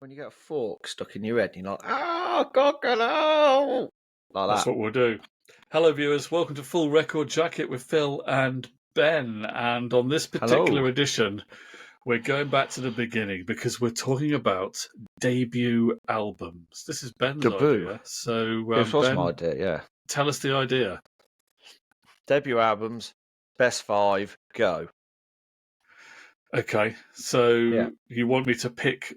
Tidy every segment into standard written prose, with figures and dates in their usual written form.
When you get a fork stuck in your head, you're like, oh, coconut! Like That's that. what we'll do. Hello, viewers. Welcome to Full Record Jacket with Phil and Ben. And on this particular Hello. edition, we're going back to the beginning because we're talking about debut albums. This is Ben's Debut. idea. So, This was my Ben, idea, yeah. tell us the idea. Debut albums, best 5, go. Okay. So, Yeah. you want me to pick,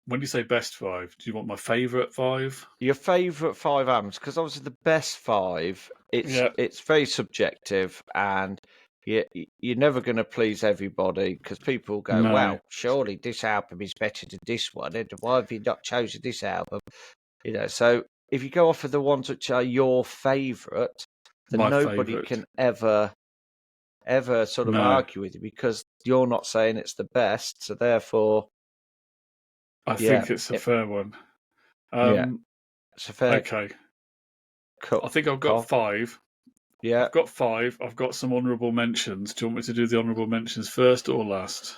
when you say best 5, do you want my favourite 5? Your favourite 5 albums, because obviously the best 5, it's very subjective, and you're never going to please everybody, because people go, No. well, surely this album is better than this one, and why have you not chosen this album? So if you go off of the ones which are your favourite, then My nobody favourite. can ever sort of No. argue with you, because you're not saying it's the best, so therefore, I think it's a fair one. it's a fair. Okay. Cut. I think I've got 5. Yeah. I've got 5. I've got some honourable mentions. Do you want me to do the honourable mentions first or last?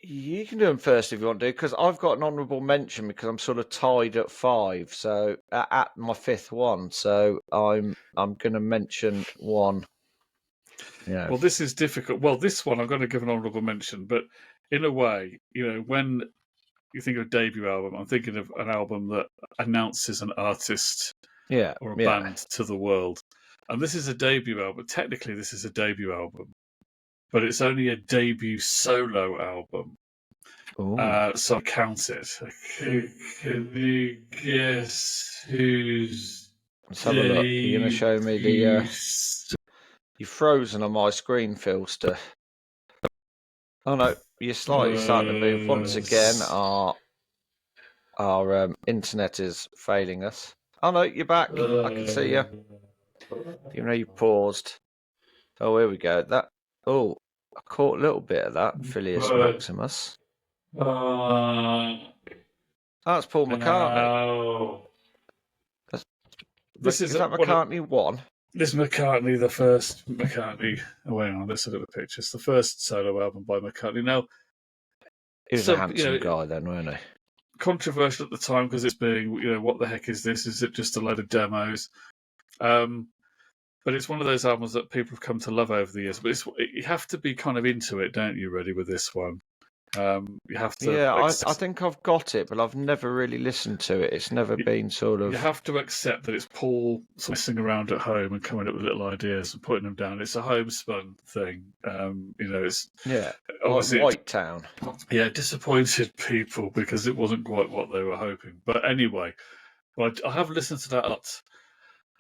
You can do them first if you want to, because I've got an honourable mention because I'm sort of tied at 5, so at my 5th one. So I'm going to mention one. Yeah. Well, this is difficult. Well, this one I'm going to give an honourable mention, but in a way, when you think of a debut album, I'm thinking of an album that announces an artist or a band to the world. And this is a debut album. Technically, this is a debut album, but it's only a debut solo album. So I count it. Can you guess who's? Let's have a look. You're going to show me the. You're frozen on my screen, Philster. Oh no, you're slightly starting to move. Once again, our internet is failing us. Oh no, you're back. I can see you. Even though you paused. Oh, here we go. I caught a little bit of that. Phileas Maximus. That's Paul McCartney. Is that McCartney 1? This is McCartney, the first McCartney. Oh, hang on, let's look at the pictures. The first solo album by McCartney. Now, he was a handsome guy then, wasn't he? Controversial at the time because it's being, what the heck is this? Is it just a load of demos? But it's one of those albums that people have come to love over the years. But you have to be kind of into it, don't you, really, with this one? You have to. Yeah, I think I've got it, but I've never really listened to it. It's never been sort of. You have to accept that it's Paul messing around at home and coming up with little ideas and putting them down. It's a homespun thing. It's like White Town. Yeah, disappointed people because it wasn't quite what they were hoping. But anyway, I have listened to that a lot.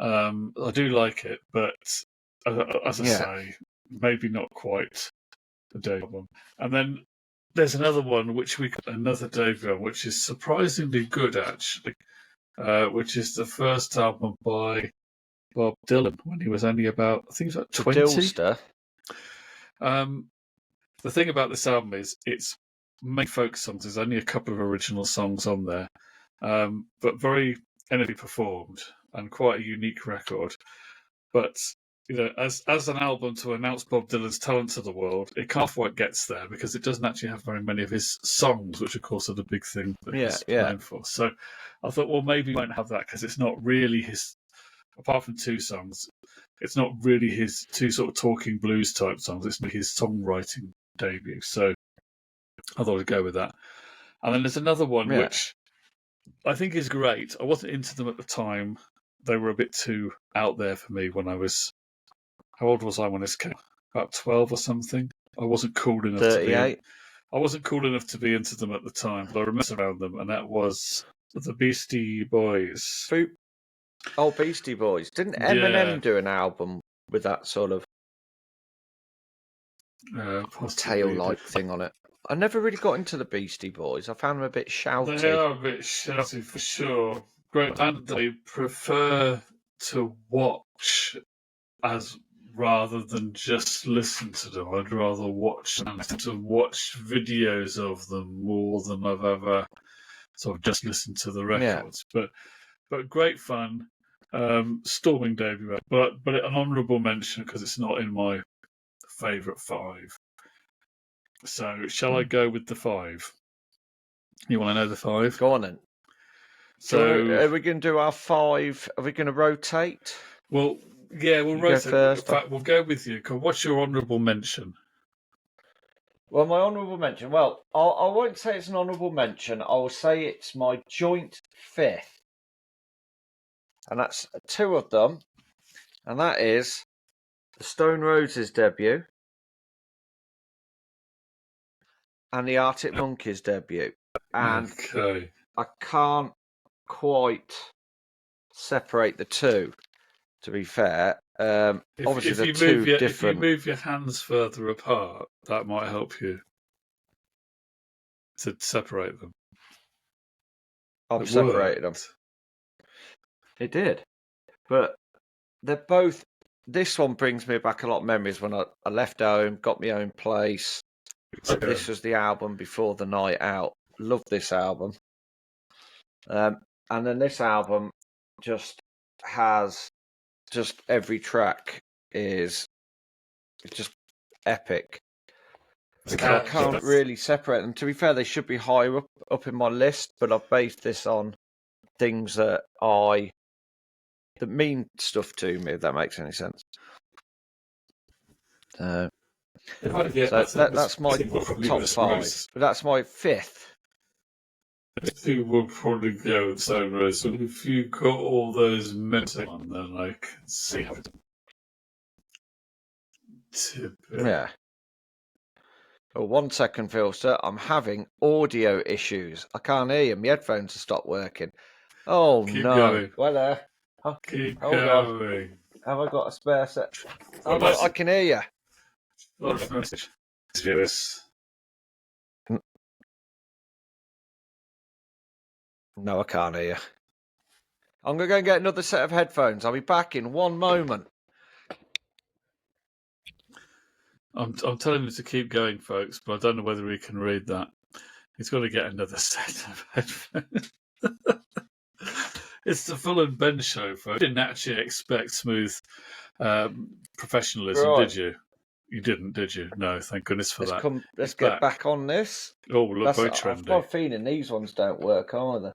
I do like it, but as I say, maybe not quite the debut album. And then there's another one another debut album, which is surprisingly good actually, which is the first album by Bob Dylan when he was only about, I think, 20. Dillster. The thing about this album is it's main folk songs. There's only a couple of original songs on there, but very energy performed and quite a unique record. But as an album to announce Bob Dylan's talent to the world, it can't quite gets there because it doesn't actually have very many of his songs, which of course are the big thing that he's known for. So I thought, well, maybe he won't have that because it's not really his. Apart from 2 songs, it's not really his 2 sort of talking blues type songs. It's his songwriting debut. So I thought I'd go with that. And then there's another one which I think is great. I wasn't into them at the time. They were a bit too out there for me when I was. How old was I when this came? About 12 or something. I wasn't cool enough 38. I wasn't cool enough to be into them at the time, but I remember around them, and that was the Beastie Boys. Oh, Beastie Boys. Didn't Eminem do an album with that sort of tail-like thing on it? I never really got into the Beastie Boys. I found them a bit shouty. They are a bit shouty for sure. Great, and I prefer to watch rather than just listen to them. I'd rather watch videos of them more than I've ever sort of just listened to the records. Yeah. But great fun. Storming debut, but an honourable mention because it's not in my favourite 5. So, shall I go with the 5? You want to know the 5? Go on then. So, Are we going to do our 5? Are we going to rotate? well, yeah, we'll You go rotate. In first. fact, we'll go with you. What's your honourable mention? Well, my honourable mention. Well, I won't say it's an honourable mention. I will say it's my joint 5th, and that's 2 of them, and that is the Stone Roses debut and the Arctic Monkeys debut, and Okay. I can't quite separate the two. To be fair, obviously they're two different. If you move your hands further apart, that might help you to separate them. I've separated them. It did, but they're both. This one brings me back a lot of memories when I left home, got my own place. Okay. This was the album before the night out. Love this album, and then this album just has every track is just epic. And I can't really separate them. To be fair, they should be higher up in my list, but I've based this on things that mean stuff to me, if that makes any sense. So that's my top 5. But that's my 5th. I think we'll probably go with Stone Roses. But if you got all those mental on, then I can see how it. Yeah. Oh, 1 second, Filster. I'm having audio issues. I can't hear you. My headphones have stopped working. Oh, Keep no. going. Well, there. Keep Hold going. on. Have I got a spare set? Oh, no, I can hear you. Message. Yes. No, I can't hear you. I'm going to go and get another set of headphones. I'll be back in 1 moment. I'm telling him to keep going, folks, but I don't know whether he can read that. He's got to get another set of headphones. It's the Full and Ben show, folks. You didn't actually expect smooth professionalism, Right. did you? You didn't, did you? No, thank goodness for that. Let's get back on this. Oh, look, very trendy. I've got a feeling these ones don't work either.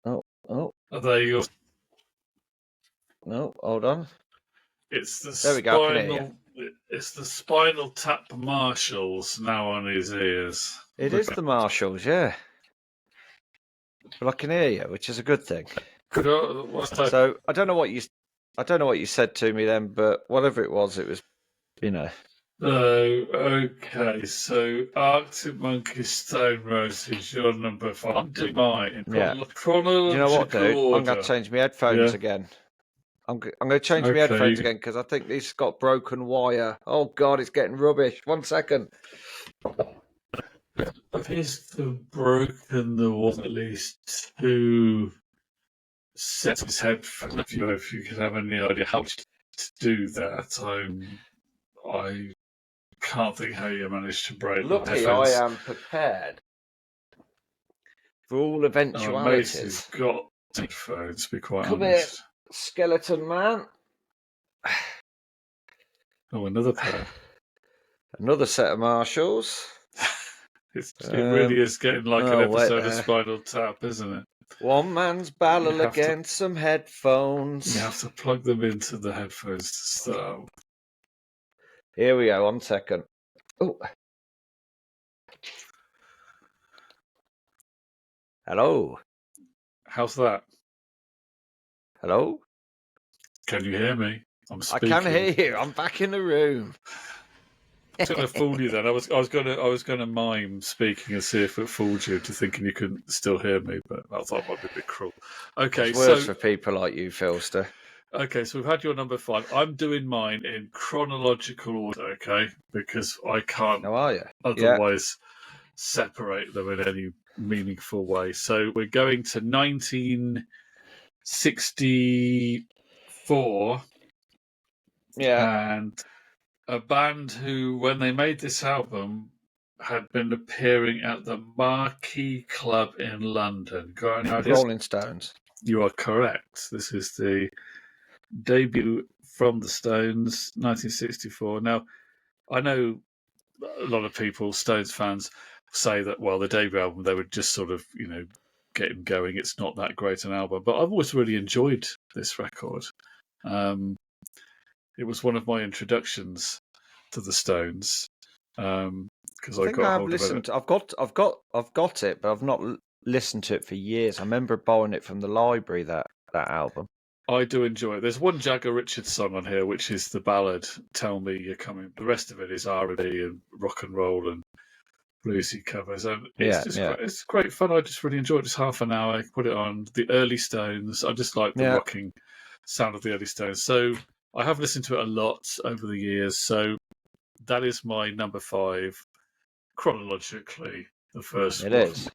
Oh. Are they yours? No, hold on. It's the There we go, I can hear you. It's the Spinal Tap Marshalls now on his ears. It is the Marshalls, yeah. But I can hear you, which is a good thing. So I don't know what you said to me then, but whatever it was, you know. Oh, okay. So Arctic Monkey Stone Roses, your number 5. I'm doing mine. Yeah. Chronological You know what, dude? order. I'm going to change my headphones again. I'm going to change my headphones again because I think this has got broken wire. Oh, God, it's getting rubbish. 1 second. Appears to have broken the wall at least 2 sets of his headphones. If you could have any idea how to do that, I can't think how you managed to break the Luckily, headphones. I am prepared for all eventualities. You've got headphones, to be quite Come honest. here, skeleton man. Oh, another pair. Another set of Marshalls. It really is getting like an episode of Spinal Tap, isn't it? One man's battle against some headphones. You have to plug them into the headphones to start. Here we go, 1 second. Oh. Hello. How's that? Hello? Can you hear me? I'm speaking. I can hear you. I'm back in the room. I was going to fool you then. I was going to mime speaking and see if it fooled you to thinking you couldn't still hear me, but I thought it might be a bit cruel. Okay, it's worse for people like you, Philster. Okay, so we've had your number 5. I'm doing mine in chronological order, okay? Because I can't otherwise separate them in any meaningful way. So we're going to 1964. Yeah. And a band who, when they made this album, had been appearing at the Marquee Club in London. Rolling Stones. You are correct. This is the debut from the Stones, 1964. Now, I know a lot of people, Stones fans, say that, well, the debut album, they would just sort of, get him going. It's not that great an album. But I've always really enjoyed this record. It was one of my introductions to the Stones because I I think got I have hold of it. listened. I've got it, but I've not listened to it for years. I remember buying it from the library. That album. I do enjoy it. There's one Jagger Richards song on here, which is the ballad "Tell Me You're Coming." The rest of it is R&B and rock and roll and bluesy covers, and it's just Yeah. it's great fun. I just really enjoy it. Just half an hour, I put it on. The early Stones. I just like the Yeah. rocking sound of the early Stones. So I have listened to it a lot over the years. So that is my number 5 chronologically. The first It one. is.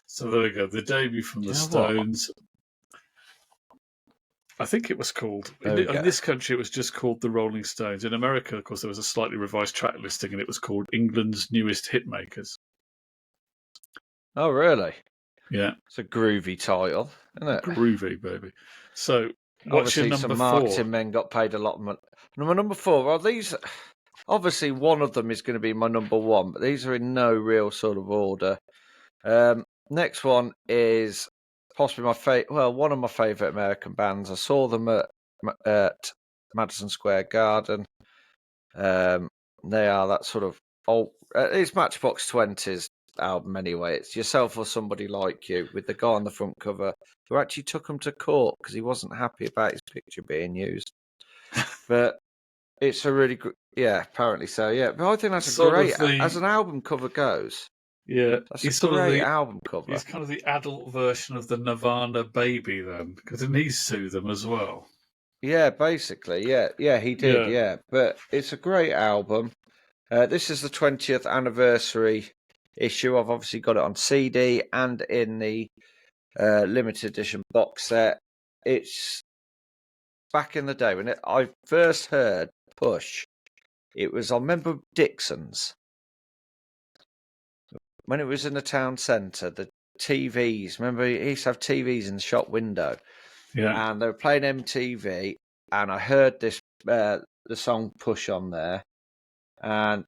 So there we go. The debut from Do the you know what? Stones. I think it was called, There we in go. this country, it was just called the Rolling Stones. In America, of course, there was a slightly revised track listing, and it was called England's Newest Hitmakers. Oh, really? Yeah. It's a groovy title, isn't it? Groovy, baby. So, what's your Obviously, number some 4? marketing men got paid a lot of money. Number 4. Well, these obviously one of them is going to be my number 1, but these are in no real sort of order. Next one is possibly one of my favourite American bands. I saw them at Madison Square Garden. They are that sort of old. It's Matchbox 20's album anyway. It's Yourself or Somebody Like You with the guy on the front cover who actually took him to court because he wasn't happy about his picture being used. But it's a really good, apparently so, yeah. But I think that's a great, as an album cover goes. Yeah, That's a great album cover. He's kind of the adult version of the Nirvana Baby, then, because didn't he sue them as well? Yeah, basically, yeah, he did, yeah. But it's a great album. This is the 20th anniversary issue. I've obviously got it on CD and in the limited edition box set. It's back in the day when I first heard Push. It was, I remember Dixon's. When it was in the town centre, the TVs, remember he used to have TVs in the shop window. Yeah. And they were playing MTV, and I heard this, the song Push on there, and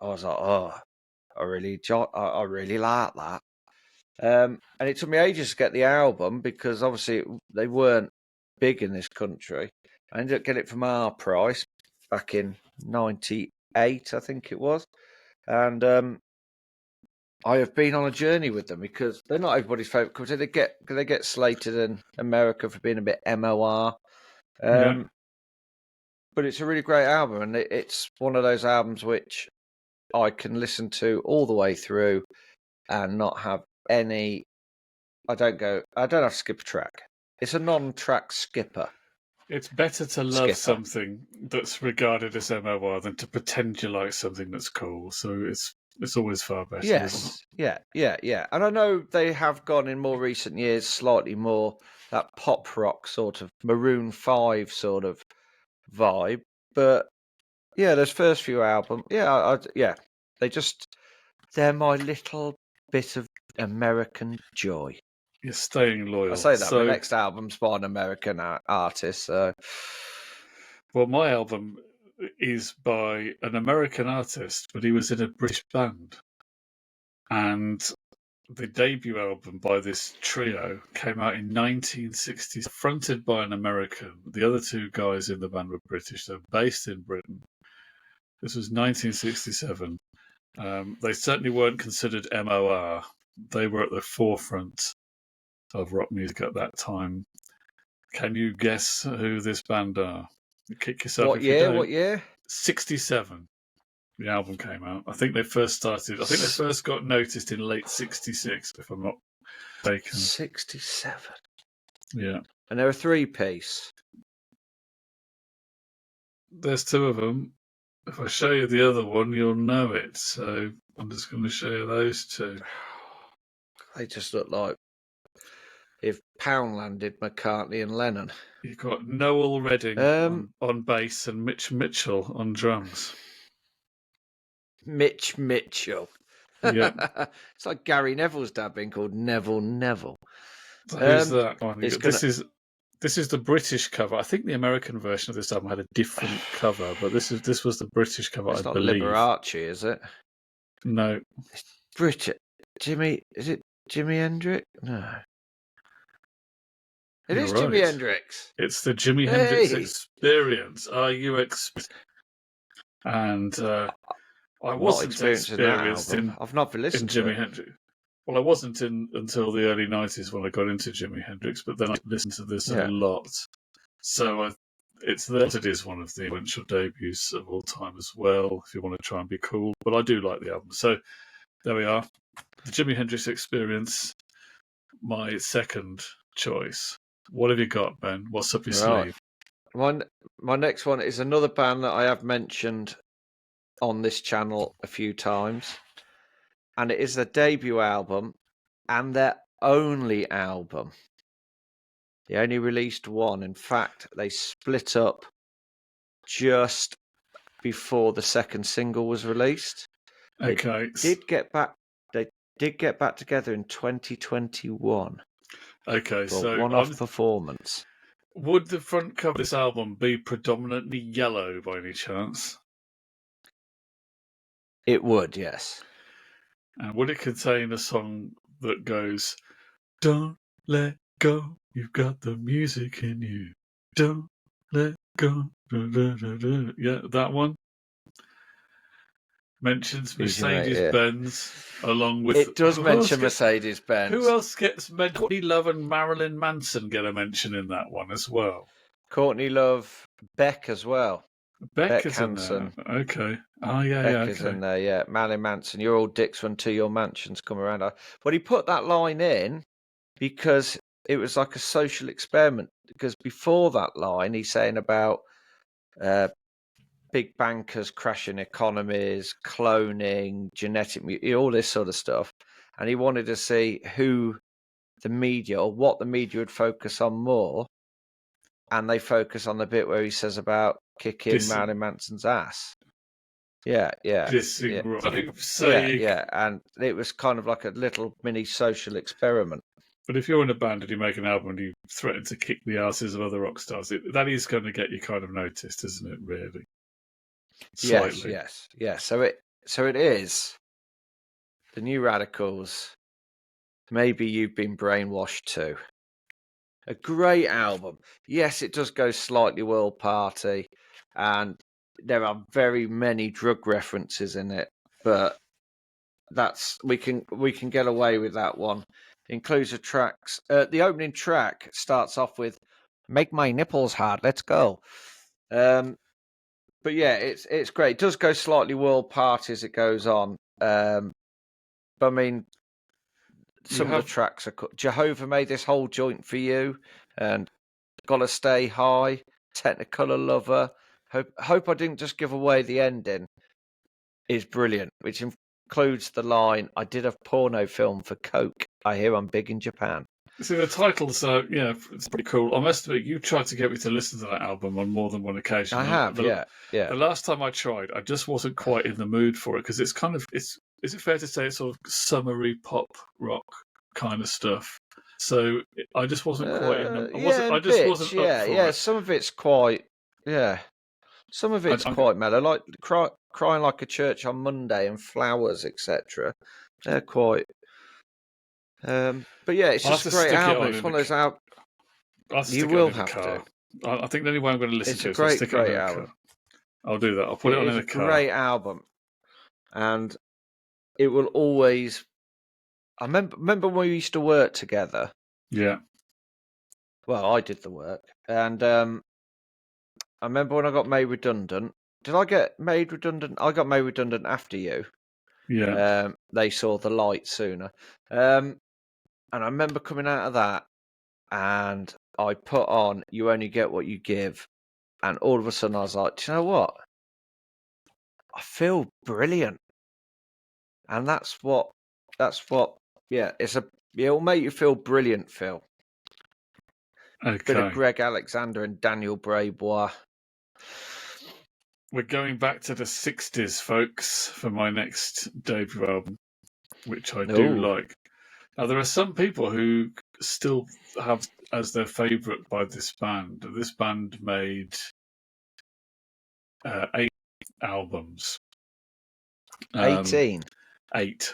I was like, oh, I really like that. And it took me ages to get the album because obviously they weren't big in this country. I ended up getting it from our price back in '98, I think it was. And I have been on a journey with them because they're not everybody's favourite because they get slated in America for being a bit MOR. But it's a really great album, and it's one of those albums which I can listen to all the way through and not have any. I don't have to skip a track. It's a non-track skipper. It's better to love something that's regarded as MOR than to pretend you like something that's cool. So it's always far better. Yes, yeah. And I know they have gone in more recent years slightly more that pop rock sort of Maroon 5 sort of vibe, but yeah, those first few albums, they're my little bit of American joy. You're staying loyal. I say that my next album's by an American artist. So, well, my album is by an American artist, but he was in a British band, and the debut album by this trio came out in 1960, fronted by an American. The other two guys in the band were British. They're based in Britain. This was 1967. They certainly weren't considered MOR. They were at the forefront of rock music at that time. Can you guess who this band are? Kick yourself what if year? you don't. What year? 67. The album came out. I think they first got noticed in late 66, if I'm not mistaken. 67. Yeah. And they're a 3-piece. There's 2 of them. If I show you the other one, you'll know it. So I'm just going to show you those 2. They just look like if Poundland did McCartney and Lennon. You've got Noel Redding on bass and Mitch Mitchell on drums. Mitch Mitchell. Yeah. It's like Gary Neville's dad being called Neville. So who's that one? This This is the British cover. I think the American version of this album had a different cover, but this was the British cover, It's I not believe. Liberace, is it? No. It's British. Is it Jimi Hendrix? No. It You're is Jimi right. Hendrix. It's the Jimi Hendrix Experience. Are you And I I'm not wasn't experiencing that experienced album. I've not in listened to Jimi it. Hendrix. Well, I wasn't until the early 90s when I got into Jimi Hendrix, but then I listened to this a lot. So it is one of the influential debuts of all time as well, if you want to try and be cool. But I do like the album. So there we are. The Jimi Hendrix Experience, my second choice. What have you got, Ben? What's up your sleeve? My next one is another band that I have mentioned on this channel a few times. And it is their debut album and their only album. They only released one. In fact, they split up just before the second single was released. Okay. They did get back together in 2021. Okay, for so one-off performance. Would the front cover of this album be predominantly yellow by any chance? It would, yes. And would it contain a song that goes, "Don't let go, you've got the music in you. Don't let go." Yeah, that one. Mentions Mercedes-Benz along with... It does mention Mercedes-Benz. Who else gets mentioned? Courtney Love and Marilyn Manson get a mention in that one as well. Courtney Love, Beck as well. Beck is Hansen. In there. Okay. Oh, yeah, Beck is in there, yeah. Marilyn Manson, you're all dicks when to your mansions come around. But he put that line in because it was like a social experiment. Because before that line, he's saying about big bankers crashing economies, cloning, genetic, all this sort of stuff. And he wanted to see who the media or what the media would focus on more. And they focus on the bit where he says about kicking Marilyn Manson's ass. Yeah. And it was kind of like a little mini social experiment. But if you're in a band and you make an album and you threaten to kick the asses of other rock stars, that is going to get you kind of noticed, isn't it, really? Slightly. Yes. So it is the New Radicals. Maybe You've Been Brainwashed too. A great album. Yes, it does go slightly world party, and there are very many drug references in it, but we can get away with that one. It includes the tracks. The opening track starts off with "Make My Nipples Hard, Let's Go." But yeah, it's great. It does go slightly world party as it goes on. But I mean, some of the tracks are Jehovah Made This Whole Joint for You, and Gotta Stay High, Technicolor Lover. Hope I didn't just give away the ending. Is brilliant, which includes the line, "I did a porno film for Coke. I hear I'm big in Japan." See, the titles are, it's pretty cool. I must admit, you tried to get me to listen to that album on more than one occasion. I have, yeah. The last time I tried, I just wasn't quite in the mood for it, because it's kind of, is it fair to say it's sort of summery pop rock kind of stuff? So I just wasn't quite in the... Yeah, some of it's quite... Yeah. Some of it's quite mellow, like Crying Like a Church on Monday and Flowers, etc. They're quite... but yeah, it's just a great album. It's one of those albums... You will have to. I think the only way I'm going to listen to it is stick it on in the car. I'll do that. I'll put it on in the car. It's a great album. And it will always... I remember when we used to work together. Yeah. Well, I did the work. And I remember when I got made redundant. Did I get made redundant? I got made redundant after you. Yeah. They saw the light sooner. And I remember coming out of that and I put on You Only Get What You Give. And all of a sudden I was like, do you know what? I feel brilliant. And that's what, yeah, it'll make you feel brilliant, Phil. Okay. Bit of Greg Alexander and Daniel Braybois. We're going back to the 60s, folks, for my next debut album, which I do like. Now, there are some people who still have as their favourite by this band. This band made 8 albums. 18. 8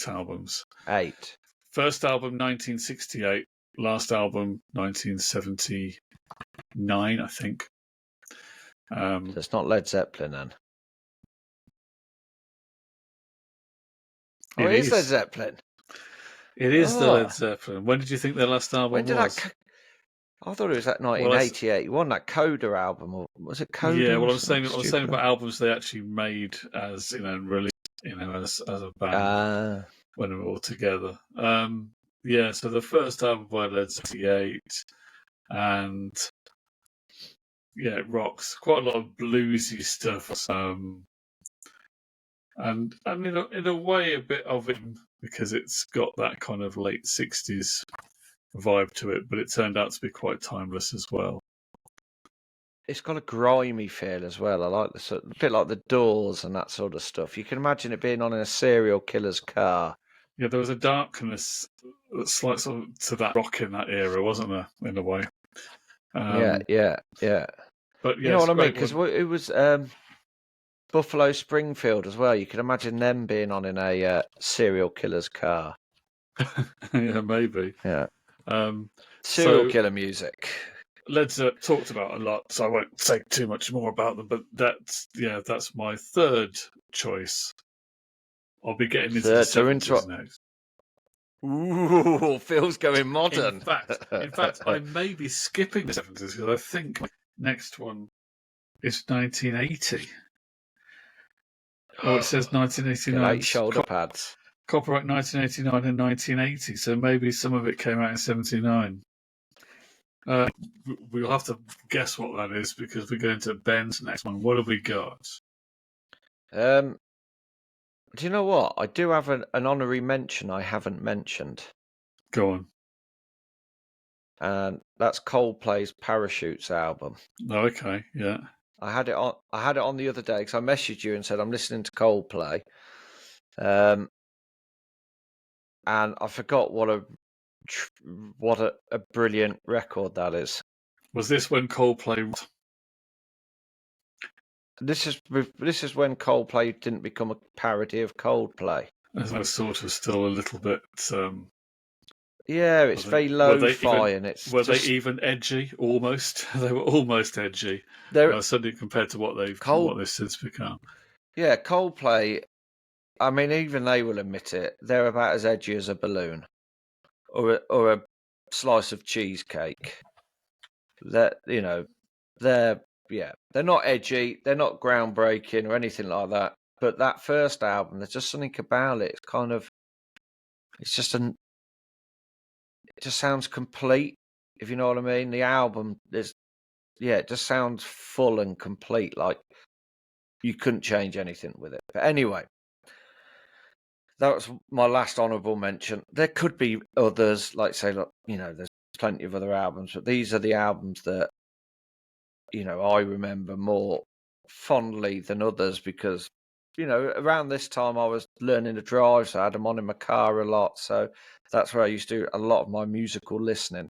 albums. 8. First album 1968, last album 1979, I think. So it's not Led Zeppelin then. Oh, it is Led Zeppelin. It is the Led Zeppelin. When did you think their last album when did was? I thought it was that 1988 one, that Coda album, or was it Coda? Yeah, well, I was saying about albums they actually made as released as a band when they were all together. Yeah, so the first album by Led Zeppelin, and yeah, it rocks. Quite a lot of bluesy stuff. And in a way, a bit of it because it's got that kind of late 60s vibe to it, but it turned out to be quite timeless as well. It's got a grimy feel as well. I like a bit like the Doors and that sort of stuff. You can imagine it being on in a serial killer's car. Yeah, there was a darkness that's like sort of to that rock in that era, wasn't there? In a way. Yeah. But you know what I mean? Because it was Buffalo Springfield as well. You can imagine them being on in a serial killer's car. Yeah, maybe. Yeah. Serial killer music. Led Zeppelin talked about a lot, so I won't say too much more about them. But that's my third choice. I'll be getting into the 70s next. Ooh, Phil's going modern. In fact, I may be skipping the 70s because I think my next one is 1980. Oh, it says 1989. Like shoulder pads. Copyright 1989 and 1980, so maybe some of it came out in 79. We'll have to guess what that is because we're going to Ben's next one. What have we got? Do you know what? I do have an honorary mention I haven't mentioned. Go on. And that's Coldplay's Parachutes album. Oh, okay, yeah. I had it on the other day because I messaged you and said I'm listening to Coldplay. And I forgot what a brilliant record that is. Was this when Coldplay? This is when Coldplay didn't become a parody of Coldplay. As I was sort of still a little bit. Yeah, it's very lo-fi and it's. Were they even edgy? Almost. They were almost edgy. Suddenly compared to what they've since become. Yeah, Coldplay. I mean, even they will admit it. They're about as edgy as a balloon, or a slice of cheesecake. They're not edgy. They're not groundbreaking or anything like that. But that first album, there's just something about it. It's kind of, it just sounds complete. If you know what I mean. The album it just sounds full and complete. Like you couldn't change anything with it. But anyway. That was my last honourable mention. There could be others, like say, look, there's plenty of other albums, but these are the albums that, I remember more fondly than others because, around this time I was learning to drive, so I had them on in my car a lot. So that's where I used to do a lot of my musical listening.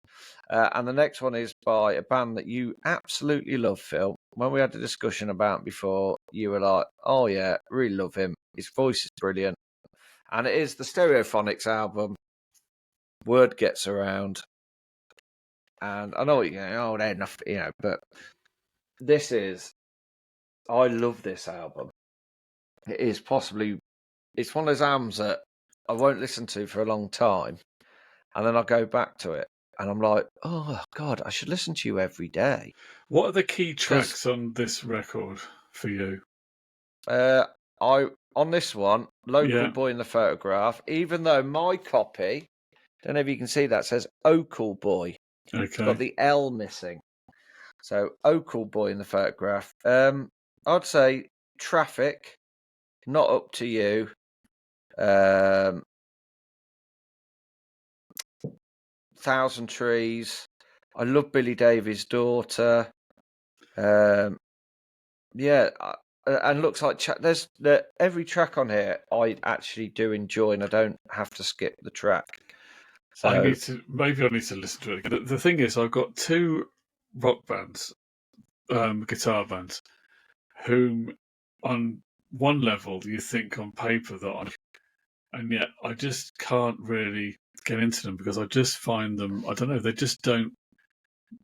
And the next one is by a band that you absolutely love, Phil. When we had a discussion about before, you were like, oh yeah, really love him. His voice is brilliant. And it is the Stereophonics album. Word Gets Around. And I know what you're going, oh, they're enough, but I love this album. It is it's one of those albums that I won't listen to for a long time. And then I'll go back to it. And I'm like, oh, God, I should listen to you every day. What are the key tracks on this record for you? On this one, Local Boy in the Photograph, even though my copy, don't know if you can see that, says Ocal Boy. Okay. It's got the L missing. So Ocal Boy in the Photograph. I'd say Traffic, Not Up to You. Thousand Trees. I love Billy Davies' Daughter. And looks like there's every track on here I actually do enjoy, and I don't have to skip the track. So maybe I need to listen to it again. The thing is, I've got two rock bands, guitar bands, whom on one level you think on paper that and yet I just can't really get into them because I just find them, I don't know, they just don't,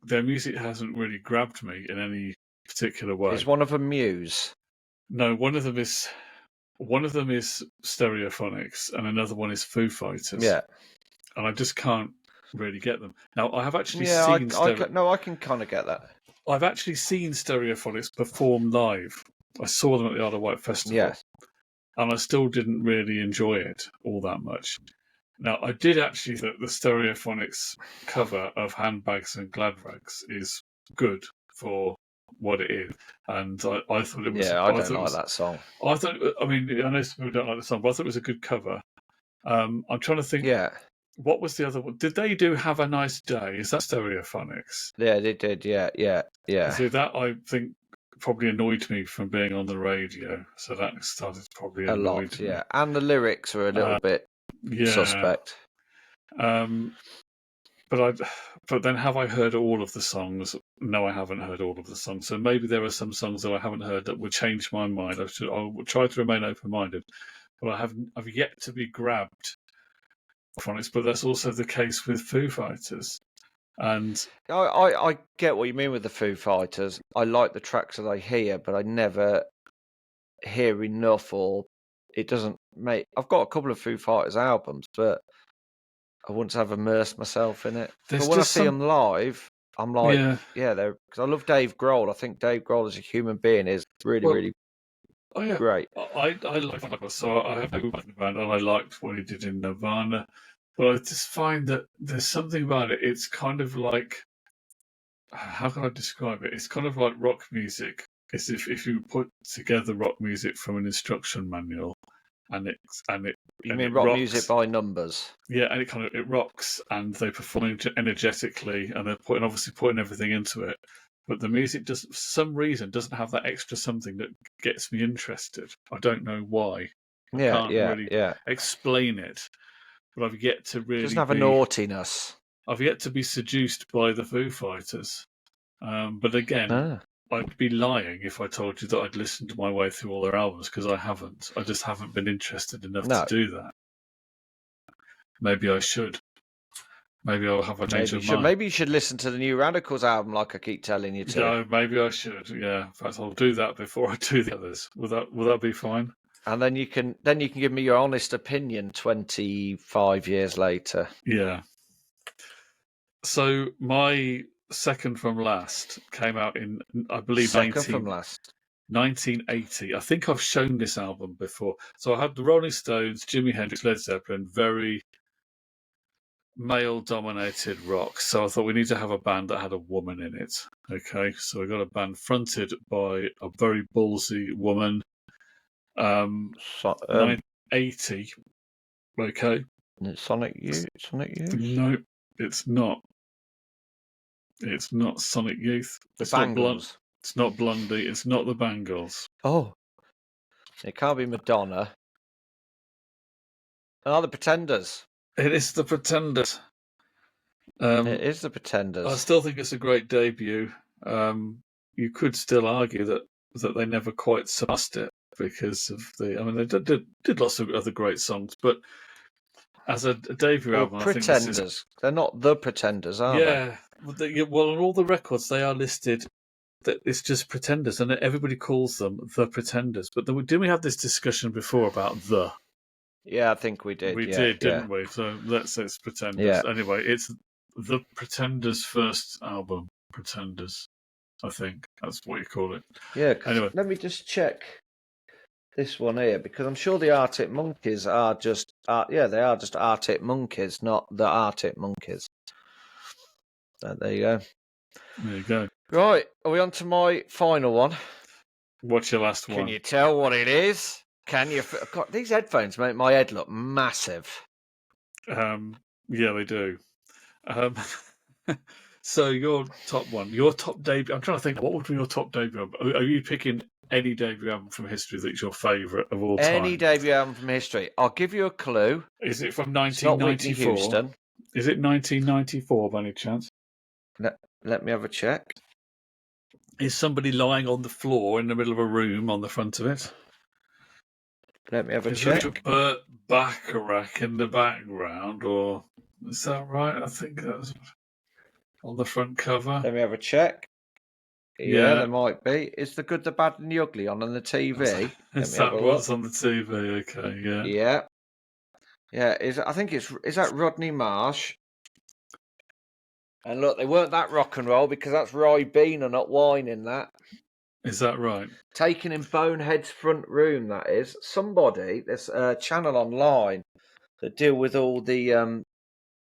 their music hasn't really grabbed me in any particular way. is one of them Muse? No, one of them is Stereophonics and another one is Foo Fighters. Yeah. And I just can't really get them. Now I have actually Yeah, seen I can kind of get that. I've actually seen Stereophonics perform live. I saw them at the Isle of Wight Festival. Yes. And I still didn't really enjoy it all that much. Now, I did actually think the Stereophonics cover of Handbags and Glad Rags is good for what it is. And I thought it was... Yeah, I don't like that song. I mean, I know some people don't like the song, but I thought it was a good cover. I'm trying to think... Yeah. What was the other one? Did they do Have a Nice Day? Is that Stereophonics? Yeah, they did. Yeah. So that, I think, probably annoyed me from being on the radio. So that started probably a annoyed lot. me. Yeah, and the lyrics are a little bit suspect. But then have I heard all of the songs? No, I haven't heard all of the songs. So maybe there are some songs that I haven't heard that would change my mind. I'll try to remain open-minded, but I've yet to be grabbed from it. But that's also the case with Foo Fighters. And I get what you mean with the Foo Fighters. I like the tracks that I hear, but I never hear enough, or it doesn't make. I've got a couple of Foo Fighters albums, but I wouldn't have immersed myself in it. But when I see them live, I'm like, they're because I love Dave Grohl. I think Dave Grohl as a human being is really great. I like so I have a band, and I liked what he did in Nirvana. But I just find that there's something about it. It's kind of like, how can I describe it? It's kind of like rock music. It's if you put together rock music from an instruction manual, and it. You mean rock music by numbers? Yeah, and it rocks, and they perform energetically, and they're obviously putting everything into it. But the music for some reason doesn't have that extra something that gets me interested. I don't know why. I can't really explain it. But I've yet to really... It doesn't have a naughtiness. I've yet to be seduced by the Foo Fighters. But again, I'd be lying if I told you that I'd listened my way through all their albums, because I haven't. I just haven't been interested enough to do that. Maybe I should. Maybe I'll have a change of mind. Maybe you should listen to the New Radicals album, like I keep telling you to. No, maybe I should. Yeah, in fact, I'll do that before I do the others. Will that be fine? And then you can give me your honest opinion 25 years later. Yeah. So my second from last came out in, I believe, 1980. I think I've shown this album before. So I had the Rolling Stones, Jimi Hendrix, Led Zeppelin, very male-dominated rock. So I thought we need to have a band that had a woman in it. Okay, so we got a band fronted by a very ballsy woman. 1980. Okay. Sonic Youth? No, it's not. It's not Sonic Youth. It's not Bangles. It's not Blondie. It's not the Bangles. Oh. It can't be Madonna. Oh, the Pretenders. It is the Pretenders. It is the Pretenders. I still think it's a great debut. You could still argue that they never quite surpassed it because of they did lots of other great songs, but as a debut album, Pretenders. I think this is... They're not the Pretenders, are they? Well, on all the records they are listed that it's just Pretenders, and everybody calls them the Pretenders. But didn't we have this discussion before about the? Yeah, I think we did. We did, didn't we? So let's say it's Pretenders. Yeah. Anyway, it's the Pretenders' first album, Pretenders. I think that's what you call it. Yeah. Anyway, let me just check this one here, because I'm sure the Arctic Monkeys are just they are just Arctic Monkeys, not the Arctic Monkeys. So there you go. There you go. Right, are we on to my final one? What's your last one? Can you tell what it is? Can you? God, these headphones make my head look massive. Yeah, they do. So your top one, your top debut. I'm trying to think. What would be your top debut album? Are you picking any debut album from history that's your favourite of all time? Any debut album from history. I'll give you a clue. Is it from 1994? Houston. Is it 1994 by any chance? Let me have a check. Is somebody lying on the floor in the middle of a room on the front of it? Let me have a Is there a check. Burt Bacharach in the background, or is that right? I think that's on the front cover. Let me have a check. Yeah, Yeah. there might be. Is the Good, the Bad, and the Ugly on the TV? Let Is me have a that look. what's on the TV? Okay, yeah. Yeah, yeah. I think is that Rodney Marsh? And look, they weren't that rock and roll because that's Roy Bean and not Wine in that. Is that right? Taken in Bonehead's front room, that is. Somebody, there's a channel online that deal with all the.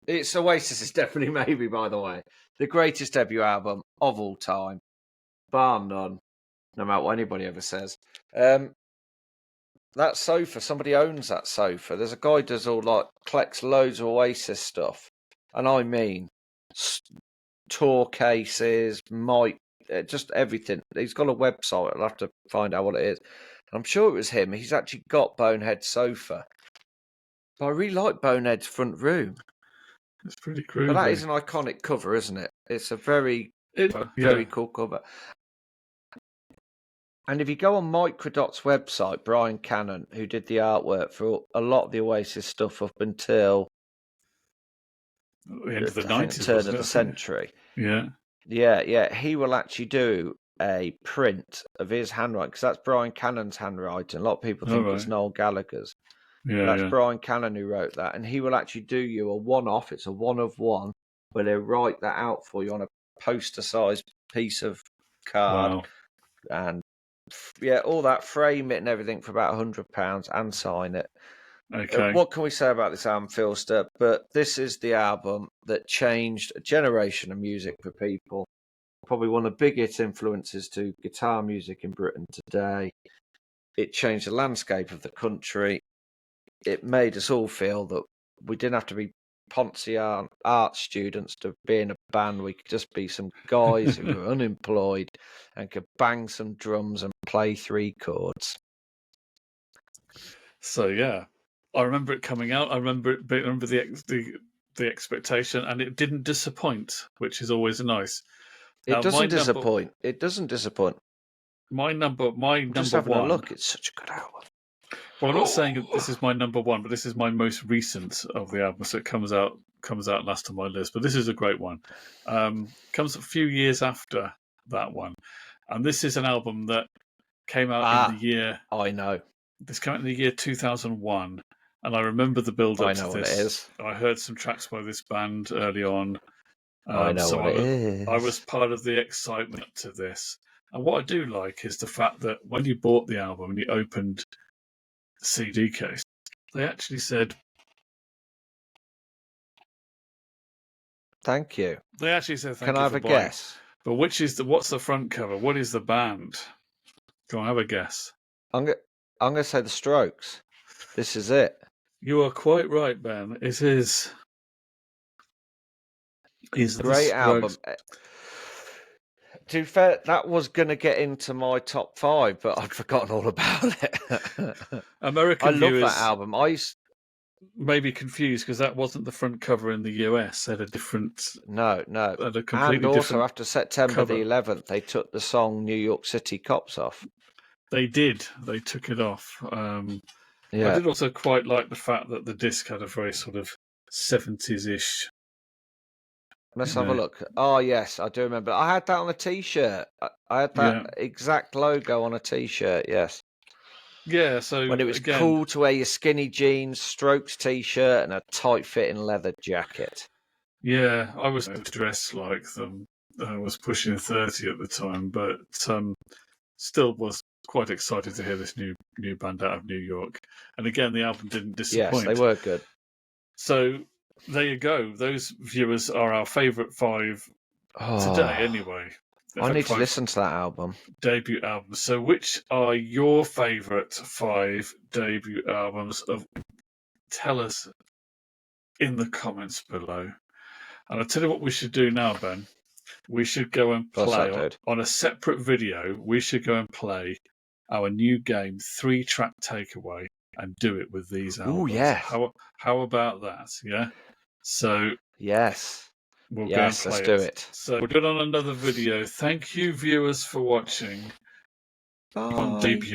It's Oasis is definitely maybe, by the way. The greatest debut album of all time. Bar none. No matter what anybody ever says. That sofa, somebody owns that sofa. There's a guy who does collects loads of Oasis stuff. And I mean, tour cases, mic, just everything. He's got a website. I'll have to find out what it is. I'm sure it was him. He's actually got Bonehead's sofa. But I really like Bonehead's front room. It's pretty But that is groovy. an iconic cover, isn't it? It's a very, Yeah. very cool cover. And if you go on Microdot's website, Brian Cannon, who did the artwork for a lot of the Oasis stuff up until The end of the I think the 90s, turn wasn't of it? the century. Yeah. Yeah. He will actually do a print of his handwriting because that's Brian Cannon's handwriting. A lot of people think it's Noel Gallagher's. But that's Yeah. Brian Cannon who wrote that. And he will actually do you a one-off. It's a one of one where they write that out for you on a poster-sized piece of card. Wow. And yeah, all that, frame it and everything for about £100 and sign it. Okay. What can we say about this album, Philster? But this is the album that changed a generation of music for people. Probably one of the biggest influences to guitar music in Britain today. It changed the landscape of the country. It made us all feel that we didn't have to be Pontian art students to be in a band. We could just be some guys who were unemployed and could bang some drums and play 3 chords. So yeah, I remember it coming out. I remember the expectation, and it didn't disappoint, which is always nice. It doesn't disappoint. It doesn't disappoint. My number Just one. having a look. It's such a good album. Well, I'm not saying this is my number one, but this is my most recent of the albums. So it comes out last on my list. But this is a great one. Comes a few years after that one, and this is an album that came out in the year. I know. This came out in the year 2001, and I remember the build-up to this. I know what it is. I heard some tracks by this band early on. I know what it is. I was part of the excitement to this. And what I do like is the fact that when you bought the album and you opened the CD case, they actually said, "Thank you." They actually said, "Thank Can you I have for a buying." guess? But what's the front cover? What is the band? Go on, have a guess. I'm gonna say the Strokes. This is it. You are quite right, Ben. It is. Is Great album. Strokes. To be fair, that was going to get into my top 5, but I'd forgotten all about it. American I love viewers that album. may be confused because that wasn't the front cover in the US. They had a different. No. Had a completely And also, different after September cover. the 11th, they took the song New York City Cops off. They did. They took it off. Yeah. I did also quite like the fact that the disc had a very sort of 70s-ish. Let's have a look. Oh, yes, I do remember. I had that on a T-shirt. I had that exact logo on a T-shirt, yes. Yeah, so when it was again, cool to wear your skinny jeans, Strokes T-shirt, and a tight-fitting leather jacket. Yeah, I was dressed like them. I was pushing 30 at the time, but still was quite excited to hear this new band out of New York. And again, the album didn't disappoint. Yes, they were good. So there you go. Those viewers are our favourite 5 today, anyway. I need to listen to that album. Debut albums. So which are your favourite 5 debut albums? Tell us in the comments below. And I'll tell you what we should do now, Ben. We should go and play on a separate video. We should go and play our new game, 3-track takeaway, and do it with these albums. Oh, yeah. How about that? Yeah. So Yes. we'll go and Yes, play let's do it. So we're doing on another video. Thank you, viewers, for watching on Bye. debut.